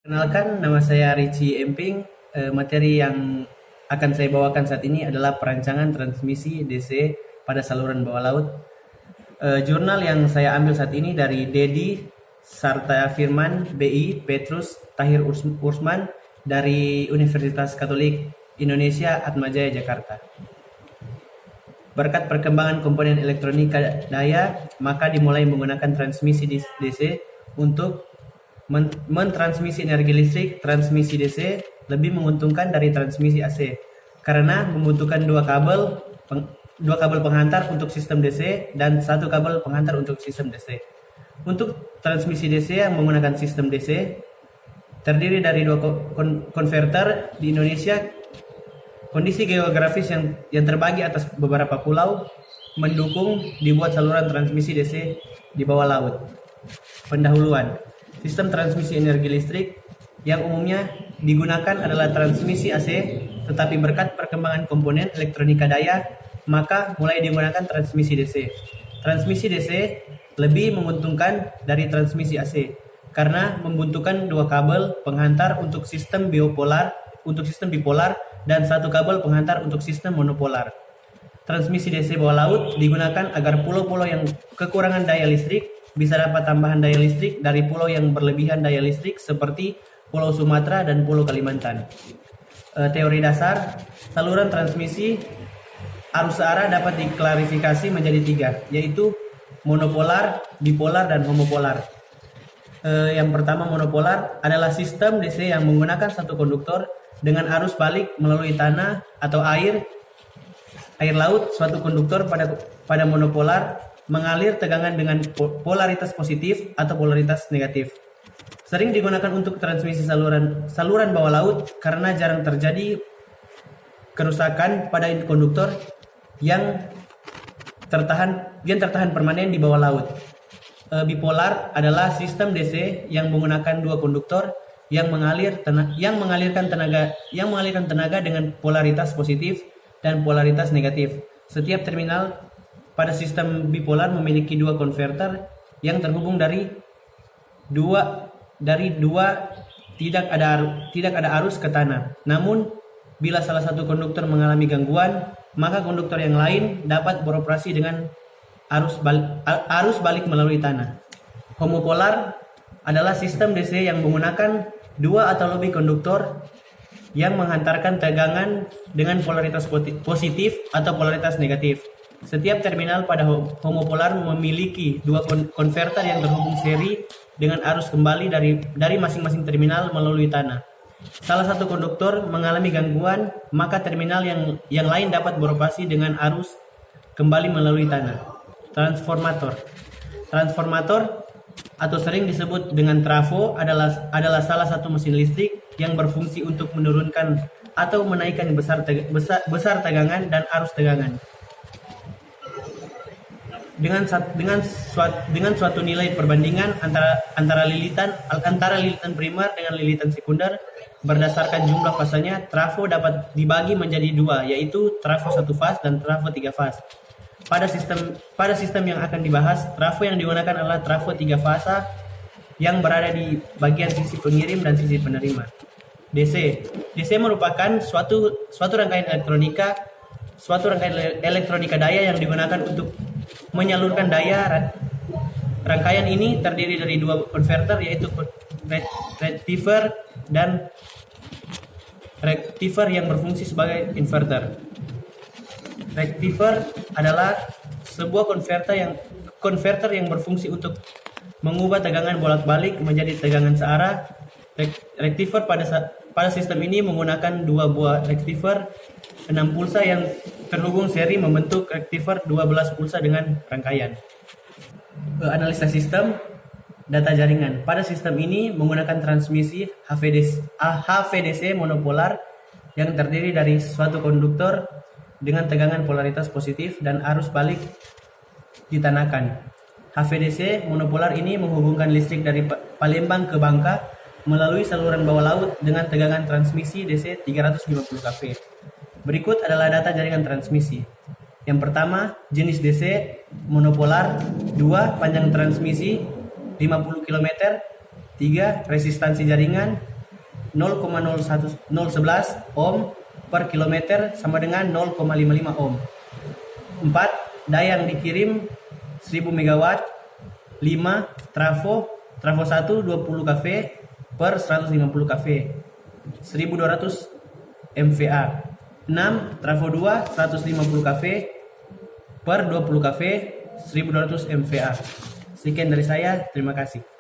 Kenalkan, nama saya Richie Emping. Materi yang akan saya bawakan saat ini adalah perancangan transmisi DC pada saluran bawah laut. Jurnal yang saya ambil saat ini dari Dedi Sarta Firman, BI, Petrus Tahir Ursman dari Universitas Katolik Indonesia Atmajaya Jakarta. Berkat perkembangan komponen elektronika daya, maka dimulai menggunakan transmisi DC untuk mentransmisi energi listrik. Transmisi DC lebih menguntungkan dari transmisi AC karena membutuhkan dua kabel penghantar untuk sistem DC dan satu kabel penghantar untuk sistem DC. Untuk transmisi DC yang menggunakan sistem DC terdiri dari dua konverter. Di Indonesia, kondisi geografis yang terbagi atas beberapa pulau mendukung dibuat saluran transmisi DC di bawah laut. Pendahuluan. Sistem transmisi energi listrik yang umumnya digunakan adalah transmisi AC, tetapi berkat perkembangan komponen elektronika daya, maka mulai digunakan transmisi DC. Transmisi DC lebih menguntungkan dari transmisi AC karena membutuhkan dua kabel penghantar untuk sistem bipolar dan satu kabel penghantar untuk sistem monopolar. Transmisi DC bawah laut digunakan agar pulau-pulau yang kekurangan daya listrik bisa dapat tambahan daya listrik dari pulau yang berlebihan daya listrik seperti Pulau Sumatera dan Pulau Kalimantan. Teori dasar saluran transmisi arus searah dapat diklarifikasi menjadi tiga, yaitu monopolar, bipolar, dan homopolar. Yang pertama, monopolar adalah sistem DC yang menggunakan satu konduktor dengan arus balik melalui tanah atau air laut. Suatu konduktor pada monopolar mengalir tegangan dengan polaritas positif atau polaritas negatif. Sering digunakan untuk transmisi saluran bawah laut karena jarang terjadi kerusakan pada konduktor yang tertahan permanen di bawah laut. Bipolar adalah sistem DC yang menggunakan dua konduktor yang mengalirkan tenaga dengan polaritas positif dan polaritas negatif. Setiap terminal pada sistem bipolar memiliki dua konverter yang terhubung dari dua tidak ada arus ke tanah. Namun, bila salah satu konduktor mengalami gangguan, maka konduktor yang lain dapat beroperasi dengan arus balik melalui tanah. Homopolar adalah sistem DC yang menggunakan dua atau lebih konduktor yang menghantarkan tegangan dengan polaritas positif atau polaritas negatif. Setiap terminal pada homopolar memiliki dua konverter yang terhubung seri dengan arus kembali dari masing-masing terminal melalui tanah. Salah satu konduktor mengalami gangguan, maka terminal yang lain dapat beroperasi dengan arus kembali melalui tanah. Transformator atau sering disebut dengan trafo adalah salah satu mesin listrik yang berfungsi untuk menurunkan atau menaikkan besar tegangan dan arus tegangan. Dengan suatu nilai perbandingan antara lilitan primer dengan lilitan sekunder berdasarkan jumlah fasanya, trafo dapat dibagi menjadi dua, yaitu trafo satu fas dan trafo tiga fas. Pada sistem yang akan dibahas, trafo yang digunakan adalah trafo tiga fasa yang berada di bagian sisi pengirim dan sisi penerima. DC merupakan suatu rangkaian elektronika daya yang digunakan untuk menyalurkan daya. Rangkaian ini terdiri dari dua konverter, yaitu rectifier dan rectifier yang berfungsi sebagai inverter. Rectifier adalah sebuah konverter yang berfungsi untuk mengubah tegangan bolak-balik menjadi tegangan searah. Rectifier pada sistem ini menggunakan dua buah rectifier 6 pulsa yang terhubung seri membentuk rectifier 12 pulsa dengan rangkaian. Analisa sistem data jaringan. Pada sistem ini menggunakan transmisi HVDC monopolar yang terdiri dari suatu konduktor dengan tegangan polaritas positif dan arus balik ditanakan. HVDC monopolar ini menghubungkan listrik dari Palembang ke Bangka melalui saluran bawah laut dengan tegangan transmisi DC 350 kV. Berikut adalah data jaringan transmisi. Yang pertama, jenis DC monopolar. 2, panjang transmisi 50 km. 3, resistansi jaringan. 0,011 ohm per kilometer sama dengan 0,55 ohm. 4. Daya yang dikirim 1000 megawatt. 5. Trafo 1 20 kV per 150 kV 1200 MVA. 6. Trafo 2 150 kV per 20 kV 1200 MVA. Sekian dari saya, terima kasih.